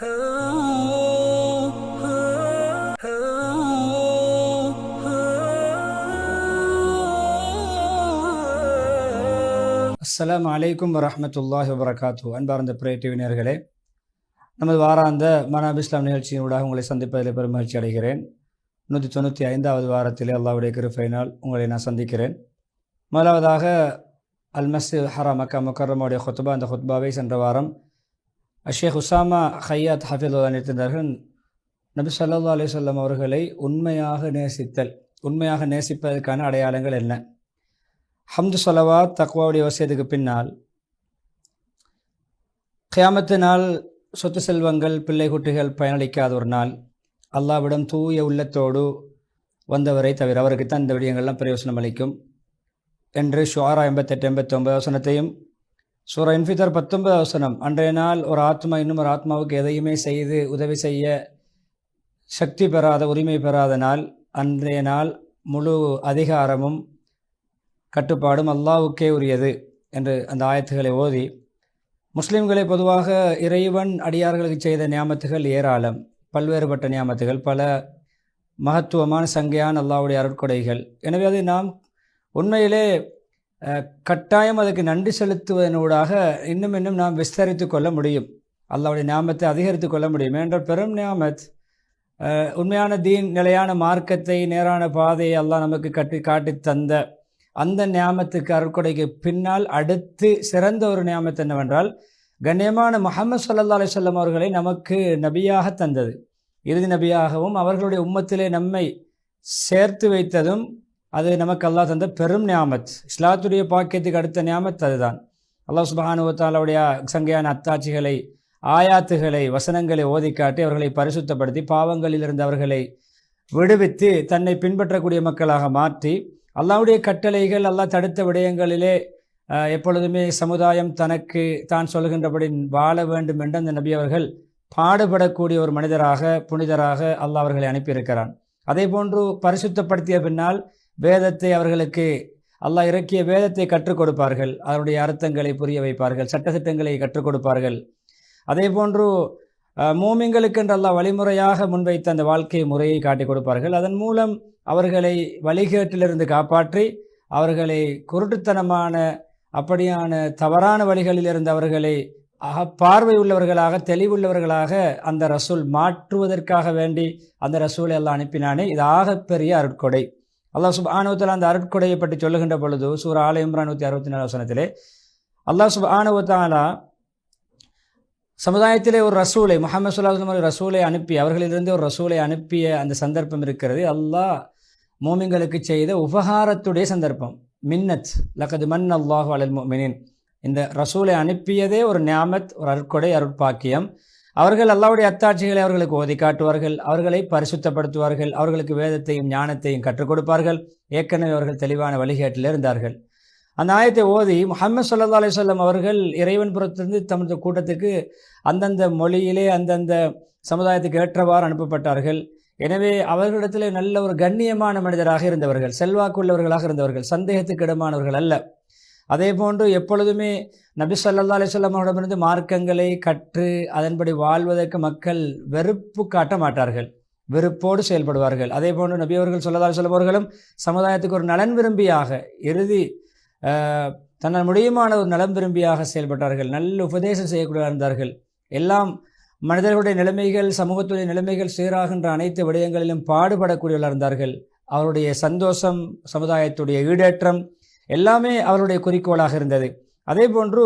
அஸ்ஸலாமு அலைக்கும் வரஹ்மத்துல்லாஹி வபரகாத்துஹு. அன்பார்ந்த பிரே டிவி நேயர்களே, நமது வாராந்த மனாப் இஸ்லாம் நிகழ்ச்சியினூடாக உங்களை சந்திப்பதில் பெரும் மகிழ்ச்சி அடைகிறேன். 195வது வாரத்திலே அல்லாஹ்வுடைய கிருபையினால் உங்களை நான் சந்திக்கிறேன். முதலாவதாக அல் மஸ்ஜித் ஹராம் மக்கா முக்கர்ரமுடைய ஹுத்பா. அந்த ஹுத்பாவை சென்ற வாரம் ஷேக் உசாமா ஹையாத் ஹஃபிதுல்லாஹ் நிறுத்தினார்கள். நபி ஸல்லல்லாஹு அலைஹி வஸல்லம் அவர்களை உண்மையாக நேசிப்பதற்கான அடையாளங்கள் என்ன? ஹம்து ஸலவாத் தக்வாவுடைய வசியத்துக்கு பின்னால் கியாமத்து நாள் சொத்து செல்வங்கள் பிள்ளை குட்டிகள் பயனளிக்காத ஒரு நாள், அல்லாஹ்விடம் தூய உள்ளத்தோடு வந்தவரை தவிர அவருக்குத்தான் இந்த விடயங்கள்லாம் பிரயோசனம் அளிக்கும் என்று ஷுஆரா 88-89 வசனத்தையும், சூரா இன்ஃபிதர் 19 வசனம், அன்றைய நாள் ஒரு ஆத்மா இன்னும் ஒரு ஆத்மாவுக்கு எதையுமே செய்து உதவி செய்ய சக்தி பெறாத, உரிமை பெறாத நாள், அன்றைய நாள் முழு அதிகாரமும் கட்டுப்பாடும் அல்லாஹ்வுக்கே உரியது என்று அந்த ஆயத்துக்களை ஓதி, முஸ்லிம்களை பொதுவாக இறைவன் அடியார்களுக்கு செய்த நியாமத்துகள் ஏராளம், பல்வேறுபட்ட நியாமத்துகள், பல மகத்துவமான சங்கையான அல்லாஹ்வுடைய அருட்கொடைகள். எனவே அதை நாம் உண்மையிலே கட்டாயம் அதுக்கு நன்றி செலுத்துவதனூடாக இன்னும் நாம் விஸ்தரித்து கொள்ள முடியும், அல்லாஹ்வுடைய நியாமத்தை அதிகரித்து கொள்ள முடியும். ஏனென்றால் பெரும் நியாமத், உண்மையான தீன், நிலையான மார்க்கத்தை, நேரான பாதையை அல்லாஹ் நமக்கு காட்டி தந்த அந்த நியாமத்துக்கு அருட்கொடைக்கு பின்னால் அடுத்து சிறந்த ஒரு நியாமத்து என்னவென்றால், கண்ணியமான முஹம்மது ஸல்லல்லாஹு அலைஹி வஸல்லம் அவர்களை நமக்கு நபியாக தந்தது, இறுதி நபியாகவும் அவர்களுடைய உம்மத்திலே நம்மை சேர்த்து வைத்ததும் அது நமக்கு அல்லாஹ் தந்த பெரும் நியாமத். இஸ்லாத்துடைய பாக்கியத்துக்கு அடுத்த நியாமத் அதுதான். அல்லாஹ் சுப்ஹானஹு வ தஆலாவுடைய சங்கையான அத்தாட்சிகளை, ஆயாத்துகளை, வசனங்களை ஓதிக்காட்டி அவர்களை பரிசுத்தப்படுத்தி பாவங்களிலிருந்து அவர்களை விடுவித்து தன்னை பின்பற்றக்கூடிய மக்களாக மாற்றி, அல்லாஹ்வுடைய கட்டளைகள், அல்லாஹ் தடுத்த விடயங்களிலே எப்பொழுதுமே சமுதாயம் தனக்கு தான் சொல்கின்றபடி வாழ வேண்டும் என்று அந்த நபி அவர்கள் பாடுபடக்கூடிய ஒரு மனிதராக, புனிதராக அல்லாஹ் அவர்களை அனுப்பியிருக்கிறான். அதே போன்று பரிசுத்தப்படுத்திய பின்னால் வேதத்தை அவர்களுக்கு அல்லாஹ் இறக்கிய வேதத்தை கற்றுக் கொடுப்பார்கள், அதனுடைய அர்த்தங்களை புரிய வைப்பார்கள், சட்டத்திட்டங்களை கற்றுக் கொடுப்பார்கள். அதே போன்று மூமின்களுக்கென்று அல்லாஹ் வழிமுறையாக முன்வைத்த அந்த வாழ்க்கை முறையை காட்டிக் கொடுப்பார்கள். அதன் மூலம் அவர்களை வழிகேட்டிலிருந்து காப்பாற்றி அவர்களை குருட்டுத்தனமான அப்படியான தவறான வழிகளிலிருந்து அவர்களை பார்வை உள்ளவர்களாக, தெளிவுள்ளவர்களாக அந்த ரசூல் மாற்றுவதற்காக வேண்டி அந்த ரசூலை அல்லாஹ் அனுப்பினானே, இது ஆகப்பெரிய அருட்கொடை. அல்லாஹ் சுப்ஹானஹு வ தஆலா அந்த அருட்கொடையை பற்றி சொல்லுகின்ற பொழுது சூரா ஆல இம்ரான் 164 வசனத்திலே அல்லாஹ் சுப்ஹானஹு வ தஆலா சமுதாயத்திலே ஒரு ரசூலை, முஹம்மது ஸல்லல்லாஹு அலைஹி வஸல்லம் ரசூலை அனுப்பி, அவர்களிலிருந்து ஒரு ரசூலை அனுப்பிய அந்த சந்தர்ப்பம் இருக்கிறது. அல்லாஹ் மோமின்களுக்கு செய்த உபகாரத்துடைய சந்தர்ப்பம். மின்னத் லகது மன் அல்லாஹு அலல் முஃமினீன், இந்த ரசூலை அனுப்பியதே ஒரு நியாமத், ஒரு அருட்கொடை, அருட்பாக்கியம். அவர்கள் அல்லாஹ்வுடைய அத்தாட்சிகளை அவர்களுக்கு ஓதி காட்டுவார்கள், அவர்களை பரிசுத்தப்படுத்துவார்கள், அவர்களுக்கு வேதத்தையும் ஞானத்தையும் கற்றுக் கொடுப்பார்கள். ஏற்கனவே அவர்கள் தெளிவான வழிகேட்டில் இருந்தார்கள். அந்த ஆயத்தை ஓதி முஹம்மது ஸல்லல்லாஹு அலைஹி வஸல்லம் அவர்கள் இறைவன் புறத்திலிருந்து தமது கூட்டத்துக்கு அந்தந்த மொழியிலே அந்தந்த சமுதாயத்துக்கு ஏற்றவாறு அனுப்பப்பட்டார்கள். எனவே அவர்களிடத்திலே நல்ல ஒரு கண்ணியமான மனிதராக இருந்தவர்கள், செல்வாக்குள்ளவர்களாக இருந்தவர்கள், சந்தேகத்துக்கு இடமானவர்கள் அல்ல. அதே போன்று எப்பொழுதுமே நபி ஸல்லல்லாஹு அலைஹி வஸல்லம் அவரிடமிருந்து மார்க்கங்களை கற்று அதன்படி வாழ்வதற்கு மக்கள் வெறுப்பு காட்ட மாட்டார்கள், வெறுப்போடு செயல்படுவார்கள். அதே போன்று நபி அவர்கள் ஸல்லல்லாஹு அலைஹி வஸல்லம் அவர்களும் சமுதாயத்துக்கு ஒரு நலன் விரும்பியாக, இறுதி தன்னால் முடியுமான ஒரு நலம் விரும்பியாக செயல்பட்டார்கள், நல்ல உபதேசம் செய்யக்கூடிய இருந்தார்கள். எல்லாம் மனிதர்களுடைய நிலைமைகள், சமூகத்துடைய நிலைமைகள் சீராகின்ற அனைத்து விடயங்களிலும் பாடுபடக்கூடியவர்களாக இருந்தார்கள். அவருடைய சந்தோஷம், சமுதாயத்துடைய ஈடேற்றம் எல்லாமே அவருடைய குறிக்கோளாக இருந்தது. அதே போன்று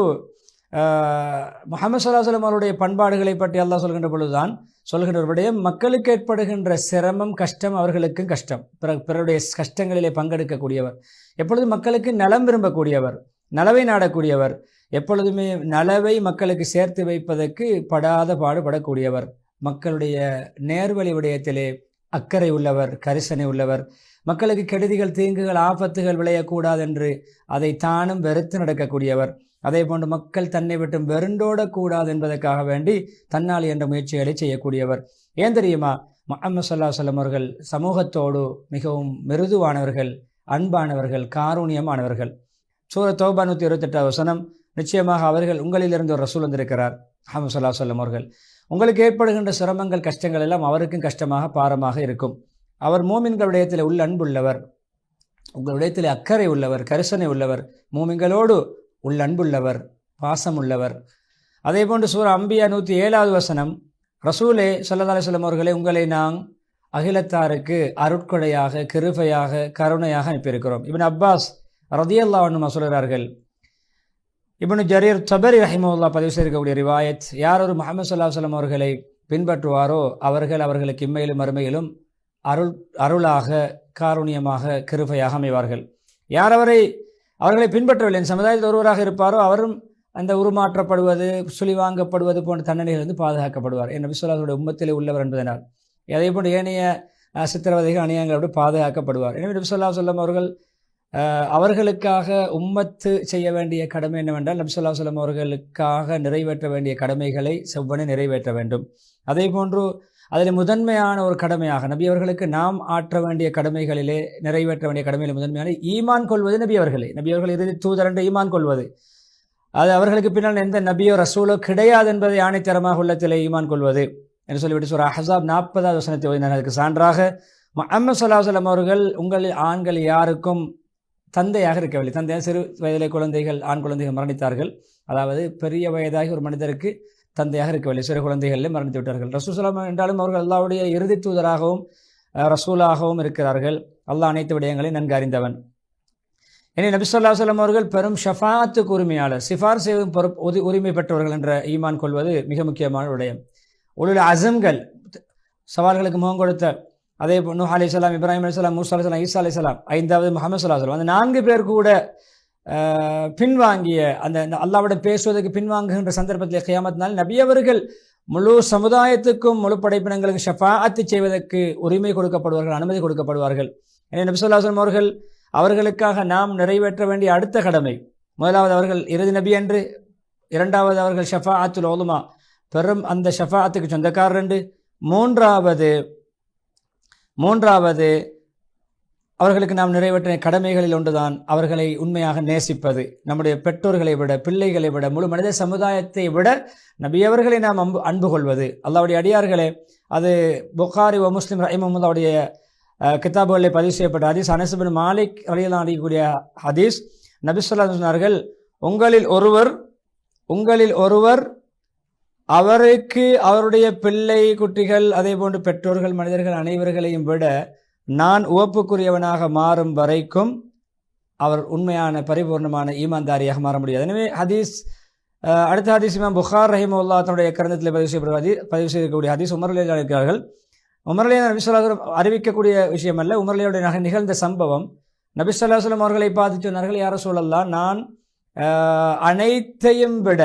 முஹம்மது ஸல்லல்லாஹு அலைஹி வஸல்லம் அவருடைய பண்பாடுகளை பற்றி அல்லாஹ் சொல்கின்ற பொழுதுதான் சொல்கின்ற ஒரு விடயம், மக்களுக்கு ஏற்படுகின்ற சிரமம், கஷ்டம் அவர்களுக்கும் கஷ்டம், பிறருடைய கஷ்டங்களிலே பங்கெடுக்கக்கூடியவர், எப்பொழுதும் மக்களுக்கு நலம் விரும்பக்கூடியவர், நலவை நாடக்கூடியவர், எப்பொழுதுமே நலவை மக்களுக்கு சேர்த்து வைப்பதற்கு படாத பாடுபடக்கூடியவர், மக்களுடைய நேர்வழி விடயத்திலே அக்கறை உள்ளவர், கரிசனை உள்ளவர், மக்களுக்கு கெடுதிகள், தீங்குகள், ஆபத்துகள் விளையக்கூடாது என்று அதை தானும் வெறுத்து நடக்கக்கூடியவர். அதே போன்று மக்கள் தன்னை விட்டு வெருண்டோடக்கூடாது என்பதற்காக வேண்டி தன்னால் என்ற முயற்சிகளை செய்யக்கூடியவர். ஏன் தெரியுமா? முஹம்மது ஸல்லல்லாஹு அலைஹி வஸல்லம் அவர்கள் சமூகத்தோடு மிகவும் மிருதுவானவர்கள், அன்பானவர்கள், காரூணியமானவர்கள். சூரா தௌபா 128 வசனம், நிச்சயமாக அவர்கள் உங்களிலிருந்து ஒரு ரசூல் வந்திருக்கிறார், முஹம்மது ஸல்லல்லாஹு அலைஹி வஸல்லம் அவர்கள், உங்களுக்கு ஏற்படுகின்ற சிரமங்கள் கஷ்டங்கள் எல்லாம் அவருக்கும் கஷ்டமாக பாரமாக இருக்கும். அவர் மூமின்களுடையத்தில் உள்ள அன்புள்ளவர், உங்களுடையத்தில் அக்கறை உள்ளவர், கரிசனை உள்ளவர், மூமின்களோடு உள்ள அன்புள்ளவர், பாசம் உள்ளவர். அதே போன்று சூரா அம்பியா 107வது வசனம், ரசூலே ஸல்லல்லாஹு அலைஹி வஸல்லம் அவர்களே, உங்களை நாம் அகிலத்தாருக்கு அருட்கொடையாக கிருபையாக கருணையாக அனுப்பியிருக்கிறோம். இப்னு அப்பாஸ் ரலியல்லாஹு அன்ஹு சொல்கிறார்கள், இப்னு ஜரீர் தபரி ரஹிமஹுல்லாஹ் பதிவு செய்யக்கூடிய ரிவாயத், யார் ஒரு முஹம்மது ஸல்லல்லாஹு அலைஹி வஸல்லம் அவர்களை பின்பற்றுவாரோ அவர்களுக்கு இம்மையிலும் மறுமையிலும் அருளாக காருண்யமாக கிருபையாக அமைவார்கள். யார் அவர்களை பின்பற்றவில்லை, சமுதாயத்தில் ஒருவராக இருப்பாரோ அவரும் அந்த உருமாற்றப்படுவது சுழிவாங்கப்படுவது போன்ற தண்டனைகளிலிருந்து பாதுகாக்கப்படுவார். என் நபி ஸல்லல்லாஹு அலைஹி வஸல்லம் உம்மத்திலே உள்ளவர் என்பதனால். அதே போன்று ஏனைய சித்திரவதைகள் அநியாயங்களோடு பாதுகாக்கப்படுவார். எனவே நபி ஸல்லல்லாஹு அலைஹி வஸல்லம் அவர்கள் அவர்களுக்காக உம்மத்து செய்ய வேண்டிய கடமை என்னவென்றால், நபி ஸல்லல்லாஹு அலைஹி வஸல்லம் அவர்களுக்காக நிறைவேற்ற வேண்டிய கடமைகளை செவ்வனே நிறைவேற்ற வேண்டும். அதே போன்று அதில் முதன்மையான ஒரு கடமையாக நபி அவர்களுக்கு நாம் ஆற்ற வேண்டிய கடமைகளிலே நிறைவேற்ற வேண்டிய கடமைகளில் முதன்மையான ஈமான் கொள்வது நபி அவர்கள் இறுதி தூதர் என்று ஈமான் கொள்வது. அது அவர்களுக்கு பின்னால் எந்த நபியோ ரசூலோ கிடையாது என்பதை ஆணைத்தரமாக உள்ளத்திலே ஈமான் கொள்வது என்று சொல்லிவிட்டு சூரா அஹ்ஸாப் 40வது வசனத்தை ஓதினார். அதுக்கு சான்றாக முஹம்மது ஸல்லல்லாஹு அலைஹி வஸல்லம் அவர்கள் உங்களில் ஆண்கள் யாருக்கும் தந்தையாக இருக்கவில்லை. தந்தையாக சிறு வயதிலே ஆண் குழந்தைகள் மரணித்தார்கள். அதாவது பெரிய வயதாகி ஒரு மனிதருக்கு தந்தையாக இருக்கவில்லை, சிறு குழந்தைகளிலே மரணித்து விட்டார்கள். ரசூல் ஸல்லல்லாஹு என்றாலும் அவர்கள் அல்லாஹ்வுடைய இறுதி தூதராகவும் ரசூலாகவும் இருக்கிறார்கள். அல்லாஹ் அனைத்து விடயங்களையும் நன்கு அறிந்தவன். எனவே நபி ஸல்லல்லாஹு அலைஹி வஸல்லம் அவர்கள் பெரும் ஷஃபாஅத்துக்கு உரிமையாளர், சிஃபார் செய்வதும் உரிமை பெற்றவர்கள் என்ற ஈமான் கொள்வது மிக முக்கியமான விடயம். உலுல் அஸம்கள், சவால்களுக்கு முகம் கொடுத்த, அதே நூஹ் அலைஹிஸ்ஸலாம், இப்ராஹிம் அலைஹிஸ்ஸலாம், மூஸா அலைஹிஸ்ஸலாம், ஈசா அலைஹிஸ்ஸலாம், 5வது முஹம்மது ஸல்லல்லாஹு அலைஹி வஸல்லம், அந்த 4 பேர் கூட பின்வாங்கிய அந்த அல்லாஹ்விடம் பேசுவதற்கு பின்வாங்குகின்ற சந்தர்ப்பத்தில் கியாமத் நாள் நபி அவர்கள் முழு சமுதாயத்துக்கும் முழு படைப்பினங்களுக்கு ஷஃபாஅத்து செய்வதற்கு உரிமை கொடுக்கப்படுவார்கள், அனுமதி கொடுக்கப்படுவார்கள். எனவே நபி ஸல்லல்லாஹு அலைஹி வஸல்லம் அவர்களுக்காக நாம் நிறைவேற்ற வேண்டிய அடுத்த கடமை, முதலாவது அவர்கள் இறுதி நபி என்று, இரண்டாவது அவர்கள் ஷஃபாஅத்துல் உலமா பெரும் அந்த ஷஃபாஅத்துக்கு சொந்தக்காரர் என்று, மூன்றாவது அவர்களுக்கு நாம் நிறைவேற்ற கடமைகளில் ஒன்றுதான் அவர்களை உண்மையாக நேசிப்பது. நம்முடைய பெற்றோர்களை விட, பிள்ளைகளை விட, முழு மனித சமுதாயத்தை விட நபியவர்களை நாம் அன்பு கொள்வது. அல்லாஹ்வுடைய அடியார்களே, அது புகாரி வ முஸ்லிம் ரஹிமஹுல்லாஹ்வுடைய கிதாபுகளில் பதிவு செய்யப்பட்ட ஹதீஸ். அனஸ் பின் மாலிக் ரலியல்லாஹு அன்ஹு அறியக்கூடிய ஹதீஸ். நபி ஸல்லல்லாஹு அலைஹி வஸல்லம் சொன்னார்கள், உங்களில் ஒருவர் அவருக்கு அவருடைய பிள்ளை குட்டிகள் அதே போன்று பெற்றோர்கள் மனிதர்கள் அனைவர்களையும் விட நான் உவப்புக்குரியவனாக மாறும் வரைக்கும் அவர் உண்மையான பரிபூர்ணமான ஈமான்தாரியாக மாற முடியாது. எனவே அடுத்த ஹதீஸ் இமாம் புகார் ரஹிமஹுல்லாஹ் தன்னுடைய கிரந்தத்தில் பதிவு செய்யக்கூடிய ஹதீஸ். உமர் ரலியல்லாஹு அன்ஹு இருக்கிறார்கள். உமர் ரலியல்லாஹு அன்ஹு நபி ஸல்லல்லாஹு அலைஹி வஸல்லம் அறிவிக்கக்கூடிய விஷயம் அல்ல, உமர் ரலியல்லாஹு அன்ஹு நிகழ்ந்த சம்பவம். நபி ஸல்லல்லாஹு அலைஹி வஸல்லம் அவர்களை பார்த்து சொன்னார்கள், யா ரசூலல்லாஹ், நான் அனைத்தையும் விட,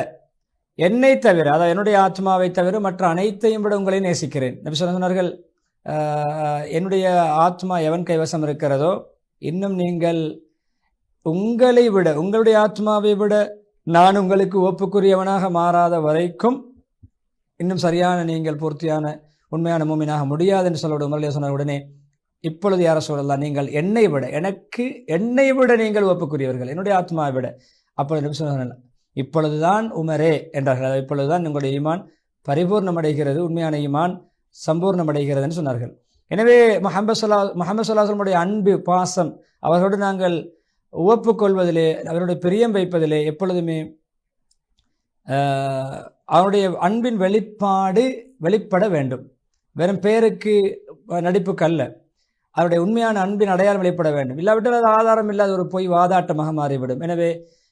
என்னை தவிர, அதாவது என்னுடைய ஆத்மாவை தவிர மற்ற அனைத்தையும் விட உங்களை நேசிக்கிறேன். நபி ஸல்லல்லாஹு அலைஹி வஸல்லம் சொன்னார்கள், என்னுடைய ஆத்மா எவன் கைவசம் இருக்கிறதோ, இன்னும் நீங்கள் உங்களை விட, உங்களுடைய ஆத்மாவை விட நான் உங்களுக்கு ஒப்புக்குரியவனாக மாறாத வரைக்கும் இன்னும் சரியான நீங்கள் பூர்த்தியான உண்மையான மூமினாக முடியாது என்று சொல்லோடு உமர்லே சொன்ன உடனே, இப்பொழுது யார சொல்லலாம், நீங்கள் என்னை விட நீங்கள் ஒப்புக்குரியவர்கள், என்னுடைய ஆத்மாவை விட. அப்பொழுது சொன்ன, இப்பொழுதுதான் உமரே என்றார்கள், இப்பொழுதுதான் உங்களுடைய ஈமான் பரிபூர்ணமடைகிறது, உண்மையான ஈமான் சம்பூர்ணமடைகிறது என்று சொன்னார்கள். எனவே முஹம்மது ஸல்லல்லாஹு அலைஹி வஸல்லம் அன்பு பாசம், அவர்களோடு நாங்கள் உவப்பு கொள்வதிலே, அவருடைய பிரியம் வைப்பதிலே எப்பொழுதுமே அவருடைய அன்பின் வெளிப்பட வேண்டும். வெறும் பேருக்கு நடிப்புக்கு அல்ல, அவருடைய உண்மையான அன்பின் அடையாளம் வெளிப்பட வேண்டும். இல்லாவிட்டால் அது ஆதாரம் இல்லாத ஒரு பொய் வாதாட்டமாக மாறிவிடும். எனவே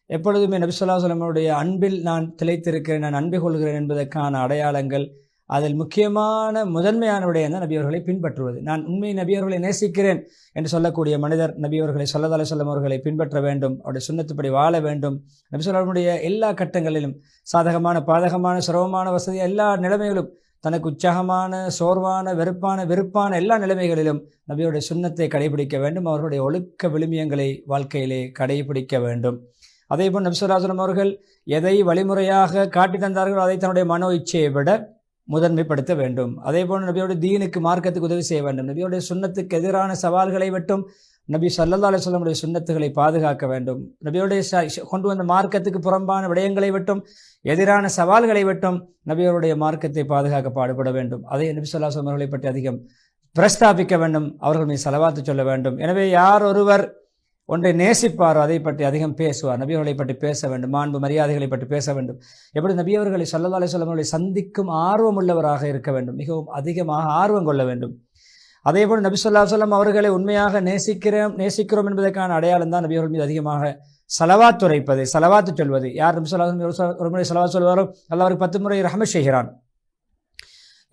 எப்பொழுதுமே நபி ஸல்லல்லாஹு அலைஹி வஸல்லம் அன்பில் நான் திளைத்திருக்கிறேன், நான் அன்பு கொள்கிறேன் என்பதற்கான அடையாளங்கள், அதில் முக்கியமான முதன்மையான விடயம் தான் நபியவர்களை பின்பற்றுவது. நான் உண்மை நபியவர்களை நேசிக்கிறேன் என்று சொல்லக்கூடிய மனிதர் நபியவர்களை ஸல்லல்லாஹு அலைஹி வஸல்லம் அவர்களை பின்பற்ற வேண்டும், அவருடைய சுன்னத்துப்படி வாழ வேண்டும். நபி ஸல்லல்லாஹு அலைஹி வஸல்லம் எல்லா கட்டங்களிலும் சாதகமான பாதகமான சிரமமான வசதி எல்லா நிலைமைகளும், தனக்கு உற்சாகமான சோர்வான வெறுப்பான எல்லா நிலைமைகளிலும் நபியுடைய சுன்னத்தை கடைபிடிக்க வேண்டும். அவர்களுடைய ஒழுக்க விழுமியங்களை வாழ்க்கையிலே கடைபிடிக்க வேண்டும். அதேபோல் நபி ஸல்லல்லாஹு அலைஹி வஸல்லம் அவர்கள் எதை வழிமுறையாக காட்டி தந்தார்களோ அதை தன்னுடைய மனோ இச்சையை விட முதன்மைப்படுத்த வேண்டும். அதே போன்று நபியோட தீனுக்கு மார்க்கத்துக்கு உதவி செய்ய வேண்டும். நபியோடைய சுன்னத்துக்கு எதிரான சவால்களை விட்டும் நபி ஸல்லல்லாஹு அலைஹி வஸல்லம் உடைய சுன்னத்துகளை பாதுகாக்க வேண்டும். நபியோடைய கொண்டு வந்த மார்க்கத்துக்கு புறம்பான விடயங்களை விட்டும் எதிரான சவால்களை விட்டும் நபியோருடைய மார்க்கத்தை பாதுகாக்க பாடுபட வேண்டும். அதை நபி ஸல்லல்லாஹு அலைஹி வஸல்லம் அவர்களை பற்றி அதிகம் பிரஸ்தாபிக்க வேண்டும். அவர்கள் மீது ஸலவாத்து சொல்ல வேண்டும். எனவே யார் ஒருவர் ஒன்றை நேசிப்பாரோ அதை பற்றி அதிகம் பேசுவார். நபியவர்களை பற்றி பேச வேண்டும். மாண்பு மரியாதைகளை பற்றி பேச வேண்டும். எப்படி நபியவர்களை ஸல்லல்லாஹு அலைஹி வஸல்லம் அவர்களை சந்திக்கும் ஆர்வம் உள்ளவராக இருக்க வேண்டும். மிகவும் அதிகமாக ஆர்வம் கொள்ள வேண்டும். அதேபோல் நபி ஸல்லல்லாஹு அலைஹி வஸல்லம் அவர்களை உண்மையாக நேசிக்கிறோம் என்பதற்கான அடையாளம் தான் நபியவர்கள் மீது அதிகமாக ஸலவாத் உரைப்பது, ஸலவாத்து சொல்வது. யார் நபி ஸல்லல்லாஹு அலைஹி வஸல்லம் ஒரு முறை ஸலவாத் சொல்வாரோ அல்லாஹ் அவருக்கு 10 முறை ரஹ்மத் செய்கிறான்.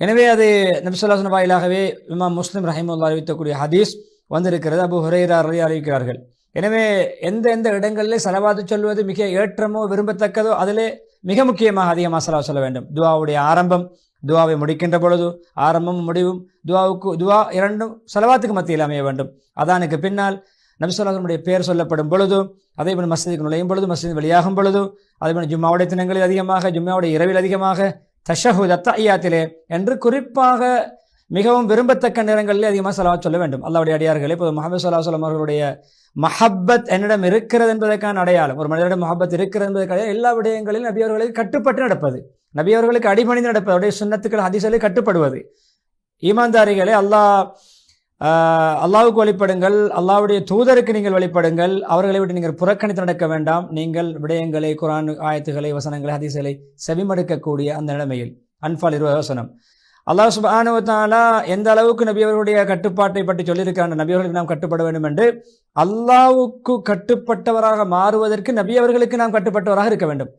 எனவே அது நபி ஸல்லல்லாஹு அலைஹி வஸல்லம் வாயிலாகவே இமாம் முஸ்லிம் ரஹிமஹுல்லாஹ் அறிவிக்கக்கூடிய ஹதீஸ் வந்திருக்கிறது. அபூ ஹுரைரா ரலியல்லாஹு அறிவிக்கிறார்கள். எனவே எந்த இடங்களிலே ஸலவாத்து சொல்வது மிக ஏற்றமோ விரும்பத்தக்கதோ அதிலே மிக முக்கியமாக அதிகமாக ஸலவாத் சொல்ல வேண்டும். துஆவுடைய ஆரம்பம், துஆவை முடிக்கின்ற பொழுது ஆரம்பமும் முடிவும் துஆ இரண்டும் ஸலவாத்துக்கு மத்தியில் அமைய வேண்டும். அதானுக்கு பின்னால் நபி ஸல்லல்லாஹு அலைஹி வஸல்லம் பெயர் சொல்லப்படும் பொழுது, அதேபோல் மஸ்ஜிதுக்கு நுழையும் பொழுது, மஸ்ஜித் வெளியாகும் பொழுது, அதேபோல் ஜும்மாவுடைய தினங்களில் அதிகமாக, ஜும்மாவுடைய இரவில் அதிகமாக, தஷஹுத் அத்தஹியாத்திலே என்று குறிப்பாக மிகவும் விரும்பத்தக்க நேரங்களிலே அதிகமாக ஸலவாத் சொல்ல வேண்டும். அல்லாஹ்வுடைய அடியார்களே, இப்போது முஹம்மது ஸல்லல்லாஹு அலைஹி வஸல்லம் அவர்களுடைய மஹப்பத் என்னிடம் இருக்கிறது என்பதற்கான அடையாளம், ஒரு மனிதனிடம் மஹப்பத் இருக்கிறது என்பதற்கான எல்லா விடயங்களிலும் நபி அவர்களுக்கு கட்டுப்பட்டு நடப்பது, நபி அவர்களுக்கு அடிபணிந்து நடப்பது, அவருடைய சுன்னத்துக்கள் ஹதீஸ்களை கட்டுப்படுவது. ஈமான்தாரிகளே, அல்லாஹ்வுக்கு வழிபடுங்கள், அல்லாஹ்வுடைய தூதருக்கு நீங்கள் வழிபடுங்கள், அவர்களை விட்டு நீங்கள் புறக்கணித்து நடக்க வேண்டாம். நீங்கள் விடயங்களை, குர்ஆன் ஆயத்துகளை, வசனங்களை, ஹதீஸ்களை செவிமடுக்கக்கூடிய அந்த நிலைமையில். அன்ஃபால் 20 வசனம். அல்லாஹ் சுப்ஹானஹு வ தஆலா எந்த அளவுக்கு நபி அவர்களுடைய கட்டுப்பாட்டை பற்றி சொல்லியிருக்கிறார், நபி அவர்களுக்கு நாம் கட்டுப்பட வேண்டும் என்று. அல்லாஹ்வுக்கு கட்டுப்பட்டவராக மாறுவதற்கு நபி அவர்களுக்கு நாம் கட்டுப்பட்டவராக இருக்க வேண்டும்.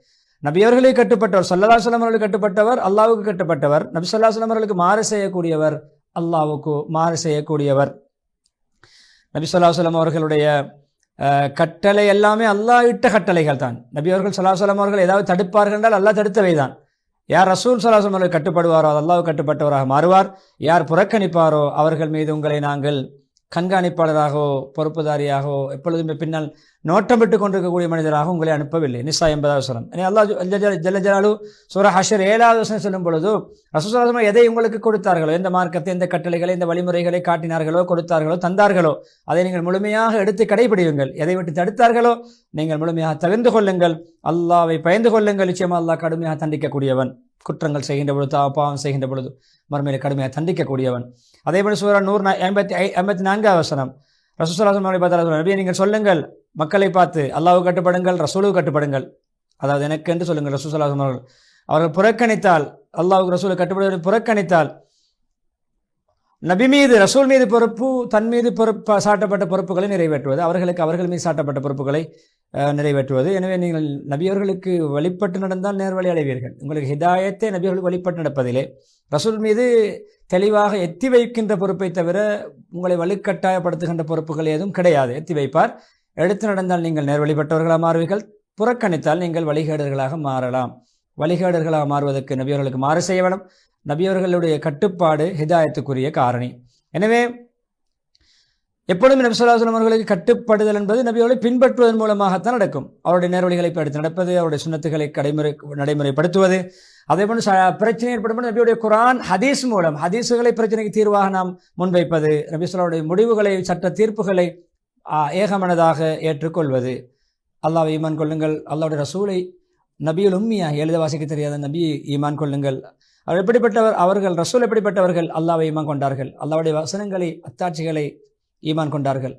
நபி அவர்களுக்கு கட்டுப்பட்டவர், ஸல்லல்லாஹு அலைஹி வஸல்லம் அவர்களுக்கு கட்டுப்பட்டவர், அல்லாஹ்வுக்கு கட்டுப்பட்டவர். நபி ஸல்லல்லாஹு அலைஹி வஸல்லம் அவர்களுக்கு மாறு செய்யக்கூடியவர், அல்லாஹ்வுக்கு மாறு செய்யக்கூடியவர். நபி ஸல்லல்லாஹு அலைஹி வஸல்லம் அவர்களுடைய கட்டளை எல்லாமே அல்லாஹ் இட்ட கட்டளைகள் தான். நபி அவர்கள் ஸல்லல்லாஹு அலைஹி வஸல்லம் அவர்கள் ஏதாவது தடுப்பார்கள் என்றால் அல்லாஹ் தடுத்தவை தான். யார் ரசூல் ஸல்லல்லாஹு அலைஹி வஸல்லம் கட்டுப்படுவாரோ அல்லாஹ்வுக்கு கட்டுப்பட்டவராக மாறுவார். யார் புறக்கணிப்பாரோ அவர்கள் மீது உங்களை நாங்கள் கண்காணிப்பாளராகவோ பொறுப்புதாரியாகவோ எப்பொழுதுமே பின்னால் நோட்டமிட்டு கொண்டிருக்கக்கூடிய மனிதராக உங்களை அனுப்பவில்லை. நிசா 80வது வசனம். அல்லாஹ் ஜல்ல ஜலாலு சூரா ஹஷர் 7வது வசனம் சொல்லும் பொழுது ரசூல் ஸல்லல்லாஹு அலைஹி வஸல்லம் எதை உங்களுக்கு கொடுத்தார்களோ, எந்த மார்க்கத்தை, எந்த கட்டளைகளை, எந்த வழிமுறைகளை காட்டினார்களோ, கொடுத்தார்களோ, தந்தார்களோ அதை நீங்கள் முழுமையாக எடுத்து கடைபிடியுங்கள். எதை விட்டு தடுத்தார்களோ நீங்கள் முழுமையாக தவிர்ந்து கொள்ளுங்கள். அல்லாஹ்வை பயந்து கொள்ளுங்கள். நிச்சயமாக அல்லாஹ் கடுமையாக தண்டிக்கக்கூடியவன். குற்றங்கள் செய்கின்ற பொழுது, பாவம் செய்கின்ற பொழுது மறுமையிலே கடுமையாக தண்டிக்கக்கூடியவன். அதேபோல் சூரா நூர் 84வது வசனம். ரசூல் ஸல்லல்லாஹு அலைஹி வஸல்லம் நபியே நீங்கள் சொல்லுங்கள், மக்களை பார்த்து அல்லாஹ்வுக்கு கட்டுப்படுங்கள், ரசூலுக்கு கட்டுப்படுங்கள். அதாவது எனக்கு என்று சொல்லுங்கள். ரசூல் ஸல்லல்லாஹு அலைஹி வஸல்லம் அவர்கள் புறக்கணித்தால், அல்லாஹ்வுக்கு ரசூலுக்கு கட்டுப்படுவதை புறக்கணித்தால், நபி மீது, ரசூல் மீது பொறுப்பு, தன் மீது சாட்டப்பட்ட பொறுப்புகளை நிறைவேற்றுவது, அவர்கள் மீது சாட்டப்பட்ட பொறுப்புகளை நிறைவேற்றுவது. எனவே நீங்கள் நபியவர்களுக்கு வழிபட்டு நடந்தால் நேர்வழி அடைவீர்கள். உங்களுக்கு ஹிதாயத்தை நபியவர்களுக்கு வழிபட்டு நடப்பதிலே ரசூல் மீது தெளிவாக எத்தி வைக்கின்ற பொறுப்பை தவிர உங்களை வலுக்கட்டாயப்படுத்துகின்ற பொறுப்புகள் ஏதும் கிடையாது. எத்தி வைப்பார். எடுத்து நடந்தால் நீங்கள் நேர்வழிப்பட்டவர்களாக மாறுவீர்கள். புறக்கணித்தால் நீங்கள் வழிகேடர்களாக மாறலாம். வழிகேடர்களாக மாறுவதற்கு நபியவர்களுக்கு மாறு செய்ய வேண்டும். நபியவர்களுடைய கட்டுப்பாடு ஹிதாயத்துக்குரிய காரணி. எனவே எப்பொழுதும் நபி ஸல்லல்லாஹு அலைஹி வஸல்லம் அவர்களுக்கு கட்டுப்படுதல் என்பது நபியவர்களை பின்பற்றுவதன் மூலமாகத்தான் நடக்கும். அவருடைய நேர்வழிகளை எடுத்து நடப்பது, அவருடைய சுன்னத்துகளை நடைமுறைப்படுத்துவது. அதேபோல் பிரச்சனை ஏற்படும் நபியுடைய குர்ஆன் ஹதீஸ் மூலம் ஹதீஸுகளை பிரச்சனைக்கு தீர்வாக நாம் முன்வைப்பது, நபி ஸல்லல்லாஹு அலைஹி முடிவுகளை, சட்ட தீர்ப்புகளை ஏகமனதாக ஏற்றுக்கொள்வது. அல்லாஹ்வை ஈமான் கொள்ளுங்கள், அல்லாஹ்வுடைய ரசூலை நபியுல் உம்மியா எழுத வாசிக்க தெரியாத நபியை ஈமான் கொள்ளுங்கள். அவர் எப்படிப்பட்டவர், அவர்கள் ரசூல் எப்படிப்பட்டவர்கள், அல்லாஹ்வை ஈமான் கொண்டார்கள், அல்லாஹ்வுடைய வசனங்களை, அத்தாட்சிகளை ஈமான் கொண்டார்கள்.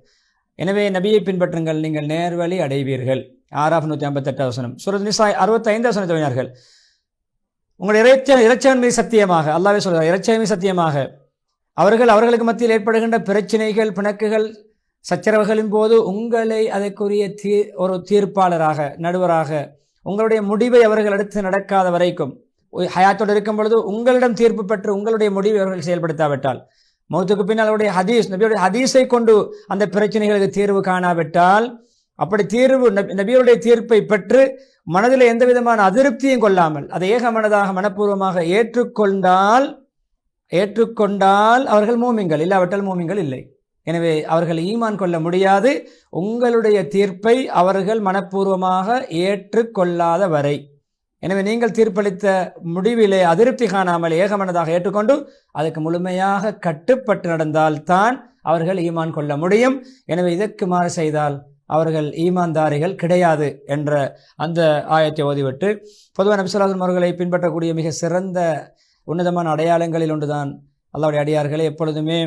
எனவே நபியை பின்பற்றுங்கள், நீங்கள் நேர்வழி அடைவீர்கள். ஆராஃப் 158 வசனம். சூரத் நிசா 65 வசனத்தை சொன்னார்கள். உங்களுடைய இறைச்சவன் மீது சத்தியமாக, அல்லாஹ்வே சொல்கிறார், இறைச்சவன் மீது சத்தியமாக அவர்களுக்கு மத்தியில் ஏற்படுகின்ற பிரச்சனைகள், பிணக்குகள், சச்சரவுகளின் போது உங்களை அதற்குரிய ஒரு தீர்ப்பாளராக, நடுவராக, உங்களுடைய முடிவை அவர்கள் எடுத்து நடக்காத வரைக்கும், ஹயாத்தோடு இருக்கும் பொழுது உங்களிடம் தீர்ப்பு பெற்று உங்களுடைய முடிவை அவர்கள் செயல்படுத்தாவிட்டால், மௌத்துக்கு பின்னால் அவருடைய ஹதீஸ், நபியுடைய ஹதீஸை கொண்டு அந்த பிரச்சனைகளுக்கு தீர்வு காணாவிட்டால், அப்படி தீர்வு நபியுடைய தீர்ப்பை பெற்று மனதில் எந்த விதமான அதிருப்தியும் கொள்ளாமல் அதை ஏகமனதாக மனப்பூர்வமாக ஏற்றுக்கொண்டால் அவர்கள் மூமின்கள், இல்லாவிட்டால் மூமின்கள் இல்லை. எனவே அவர்கள் ஈமான் கொள்ள முடியாது உங்களுடைய தீர்ப்பை அவர்கள் மனப்பூர்வமாக ஏற்றுக்கொள்ளாத வரை. எனவே நீங்கள் தீர்ப்பளித்த முடிவிலே அதிருப்தி காணாமல் ஏகமனதாக ஏற்றுக்கொண்டு அதுக்கு முழுமையாக கட்டுப்பட்டு நடந்தால் தான் அவர்கள் ஈமான் கொள்ள முடியும். எனவே இதற்கு மாறு செய்தால் அவர்கள் ஈமான்தாரிகள் கிடையாது என்ற அந்த ஆயத்தை ஓதிவிட்டு, பொதுவாக நபி ஸல்லல்லாஹு அலைஹி வஸல்லம் அவர்களை பின்பற்றக்கூடிய மிக சிறந்த உன்னதமான அடையாளங்களில் ஒன்றுதான் அல்லாஹ்வுடைய அடியார்களை எப்பொழுதுமே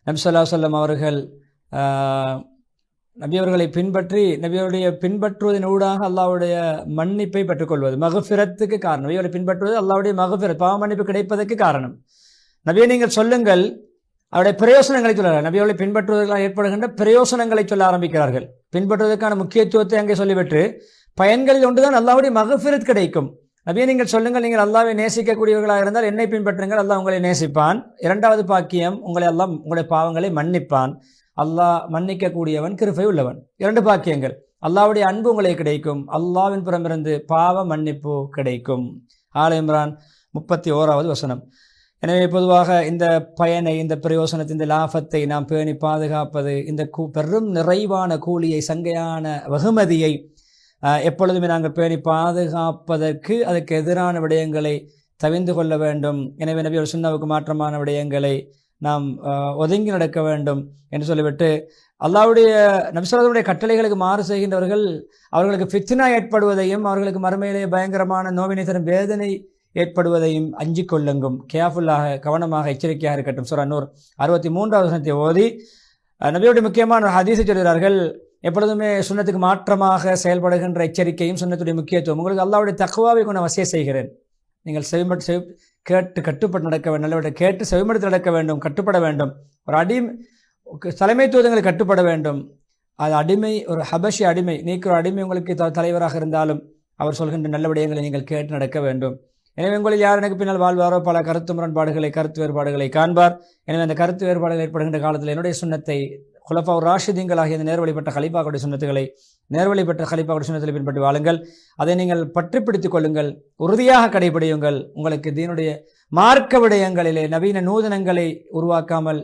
நபி ஸல்லல்லாஹு அலைஹி வஸல்லம் அவர்கள் நபியவர்களை பின்பற்றி நபியவருடைய பின்பற்றுவதன் ஊடாக அல்லாஹ்வுடைய மன்னிப்பை பெற்றுக்கொள்வது மகஃபிரத்துக்கு காரணம். நபியவர்களை பின்பற்றுவது அல்லாஹ்வுடைய மகஃபிரத் பாவ மன்னிப்பு கிடைப்பதற்கு காரணம். நபியை நீங்கள் சொல்லுங்கள், அவருடைய பிரயோசனங்களை சொல்கிறார்கள். நபியவர்களை பின்பற்றுவதற்காக ஏற்படுகின்ற பிரயோசனங்களை சொல்ல ஆரம்பிக்கிறார்கள். பின்பற்றுவதற்கான முக்கியத்துவத்தை அங்கே சொல்லிவிட்டு பயன்களில் ஒன்றுதான் அல்லாஹ்வுடைய மகஃபிரத் கிடைக்கும். நபியை நீங்கள் சொல்லுங்கள், நீங்கள் அல்லாஹ்வை நேசிக்கக்கூடியவர்களாக இருந்தால் என்னை பின்பற்றுங்கள், அல்லாஹ் உங்களை நேசிப்பான். இரண்டாவது பாக்கியம், உங்களை அல்லாஹ் உங்களுடைய பாவங்களை மன்னிப்பான். அல்லாஹ் மன்னிக்கக்கூடியவன், கிருபை உள்ளவன். இரண்டு பாக்கியங்கள். அல்லாஹ்வுடைய அன்பு உங்களுக்கு கிடைக்கும், அல்லாஹ்வின் புறமிருந்து பாவ மன்னிப்பு கிடைக்கும். ஆல இம்ரான் 31வது வசனம். எனவே பொதுவாக இந்த பயனை, இந்த பிரயோசனத்தை, இந்த லாபத்தை நாம் பேணி பாதுகாப்பது, இந்த பெரும் நிறைவான கூலியை, சங்கையான வெகுமதியை எப்பொழுதுமே நாங்கள் பேணி பாதுகாப்பதற்கு அதுக்கு எதிரான விடயங்களை தவிர்ந்து கொள்ள வேண்டும். எனவே நபி சுன்னாவுக்கு மாற்றமான விடயங்களை நாம் ஒதுங்கி நடக்க வேண்டும் என்று சொல்லிவிட்டு, அல்லாஹ்வுடைய நபி ஸல்லல்லாஹு கட்டளைகளுக்கு மாறு செய்கின்றவர்கள் அவர்களுக்கு ஃபித்னா ஏற்படுவதையும் அவர்களுக்கு மறுமையிலே பயங்கரமான நோவினை தரும் வேதனை ஏற்படுவதையும் அஞ்சிக் கொள்ளுங்கும். கேர்ஃபுல்லாக, கவனமாக, எச்சரிக்கையாக இருக்கட்டும். சூரா நூர் 63வது வசனத்தை ஓதி நபியுடைய முக்கியமான ஒரு ஹதீஸை சொல்கிறார்கள். எப்பொழுதுமே சுன்னத்துக்கு மாற்றமாக செயல்படுகின்ற எச்சரிக்கையும் சுன்னத்துடைய முக்கியத்துவம். உங்களுக்கு அல்லாஹ்வுடைய தக்வாவை கொண்டு வசிய செய்கிறேன். நீங்கள் கேட்டு கட்டுப்பட்டு நடக்க வேண்டும். நல்லவற்றை கேட்டு செவிமடுத்து நடக்க வேண்டும், கட்டுப்பட வேண்டும். ஒரு தலைமைத்துவங்களை கட்டுப்பட வேண்டும். அது அடிமை, ஒரு ஹபஷி அடிமை, நீக்கிற அடிமை உங்களுக்கு தலைவராக இருந்தாலும் அவர் சொல்கின்ற நல்ல விடயங்களை நீங்கள் கேட்டு நடக்க வேண்டும். எனவே உங்களில் யார் எனக்கு பின்னால் வாழ்வாரோ பல கருத்து முரண்பாடுகளை, கருத்து வேறுபாடுகளை காண்பார். எனவே அந்த கருத்து வேறுபாடுகள் ஏற்படுகின்ற காலத்தில் என்னுடைய சுன்னத்தை, குலஃபா ராஷிதீன்களாகிய இந்த நேர்வழிப்பட்ட கலீஃபாக்களுடைய சுன்னத்துகளை, நேர்வழிப்பட்ட கலீஃபாக்களுடைய சுன்னத்தை பின்பற்றி வாழுங்கள். அதை நீங்கள் பற்றி பிடித்துக் கொள்ளுங்கள், உறுதியாக கடைபிடியுங்கள். உங்களுக்கு தீனுடைய மார்க்க விடயங்களிலே நவீன நூதனங்களை உருவாக்காமல்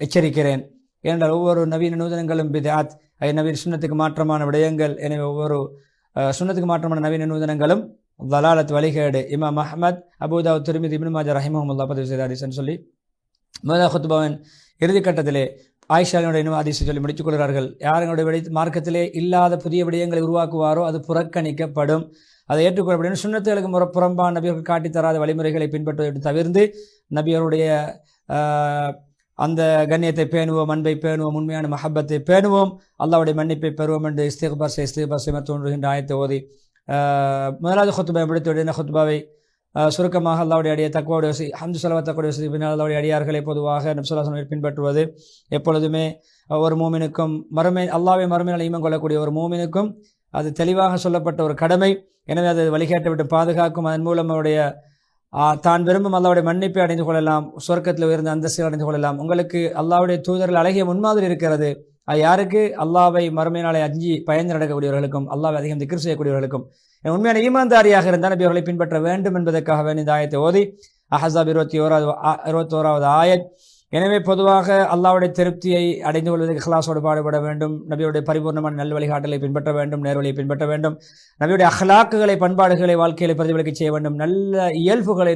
எச்சரிக்கிறேன். ஏனென்றால் ஒவ்வொரு நவீன நூதனங்களும் பித்ஆத், நவீன சுன்னத்துக்கு மாற்றமான விடயங்கள். எனவே ஒவ்வொரு சுன்னத்துக்கு மாற்றமான நவீன நூதனங்களும் தலாலத், வழிகேடு. இமாம் அஹ்மத், அபூதாவுத், திர்மிதி, இப்னு மாஜா ரஹிமஹுல்லாஹ் பதிவு செய்த ஹதீஸ்னு சொல்லி முதல் குத்பாவின் இறுதிக்கட்டத்திலே ஆயிஷாவினுடைய ஹதீஸை சொல்லி முடித்துக் கொள்கிறார்கள். யாருடைய மார்க்கத்திலே இல்லாத புதிய விடயங்களை உருவாக்குவாரோ அது புறக்கணிக்கப்படும், அதை ஏற்றுக்கொள்ளப்படும். சுன்னத்துகளுக்கு புறம்பான நபியர்கள் காட்டித்தராத வழிமுறைகளை பின்பற்றுவதை தவிர்த்து நபியருடைய அந்த கண்ணியத்தை பேணுவோம், அன்பை பேணுவோம், உண்மையான மஹப்பத்தை பேணுவோம், அல்லாஹ்வுடைய மன்னிப்பை பெறுவோம் என்று இஸ்திக்பார் செய்ய தோன்றுகின்ற ஆயத்தை ஓதி முதலாவது ஹுத்பா முடித்துவிட ஹுத்பாவை சுருக்கமாக அல்லாஹ்வுடைய அடிய தக்வாவுடைய ஹம்து ஸலவாத் தக்வாவுடைய வசதி பின்னால் அல்லாஹ்வுடைய அடியார்களை பொதுவாக நபி ஸல்லல்லாஹு அலைஹி வஸல்லம் பின்பற்றுவது எப்பொழுதுமே ஒரு மூமினுக்கும் அல்லாஹ்வை மறுமையில் ஈமான் கொள்ளக்கூடிய ஒரு மூமினுக்கும் அது தெளிவாக சொல்லப்பட்ட ஒரு கடமை. எனவே அது வழிகாட்ட விட்டு பாதுகாக்கும். அதன் மூலம் அவருடைய தான் விரும்பும் அல்லாஹ்வுடைய மன்னிப்பை அடைந்து கொள்ளலாம், சொர்க்கத்தில் உயர்ந்த அந்தஸ்தை அடைந்து கொள்ளலாம். உங்களுக்கு அல்லாஹ்வுடைய தூதர்கள் அழகிய முன்மாதிரி இருக்கிறது. அது யாருக்கு? அல்லாஹ்வை மறுமை நாளை அஞ்சி பயந்து நடக்கக்கூடியவர்களுக்கும், அல்லாஹ்வை அதிகம் திக்ர் செய்யக்கூடியவர்களுக்கும். உண்மையான ஈமான்தாரியாக இருந்தால் நபி அவர்களை பின்பற்ற வேண்டும் என்பதற்காக வேண்டிய இந்த ஆயத்தை ஓதி அஹ்ஸாப் 21வது ஆயத். எனவே பொதுவாக அல்லாஹ்வுடைய திருப்தியை அடைந்து கொள்வதற்கு இஹ்லாஸோடு பாடுபட வேண்டும். நபியுடைய பரிபூர்ணமான நல் வழிகாட்டலை பின்பற்ற வேண்டும், நேர்வழியை பின்பற்ற வேண்டும். நபியுடைய அஹ்லாக்குகளை, பண்பாடுகளை வாழ்க்கையை பிரதிபலிக்க செய்ய வேண்டும். நல்ல இயல்புகளை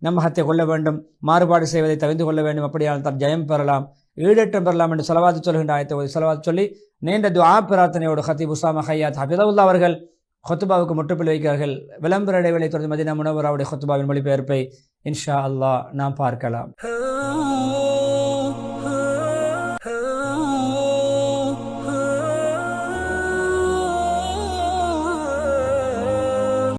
நம்மகத்தை கொள்ள வேண்டும். மாறுபாடு செய்வதை தவிர்த்து கொள்ள வேண்டும். அப்படியால் தான் ஜெயம் பெறலாம், ஈடேற்றம் பெறலாம் என்று ஸலவாத் சொல்கின்ற ஆயத்தை ஓதி ஸலவாத் சொல்லி நீண்ட துஆ பிரார்த்தனையோடு ஹத்தீப் உஸாமா ஹையாத் ஹஃபிதஹுல்லாஹ் அவர்கள் ஹுத்பாவுக்கு முற்றுப்புள்ளி வைக்கிறார்கள். விளம்பர இடைவெளி தொடர்ந்து மதீனா முனவ்வராவுடைய ஹுத்பாவின் மொழிபெயர்ப்பை இன்ஷா அல்லாஹ் நாம் பார்க்கலாம்.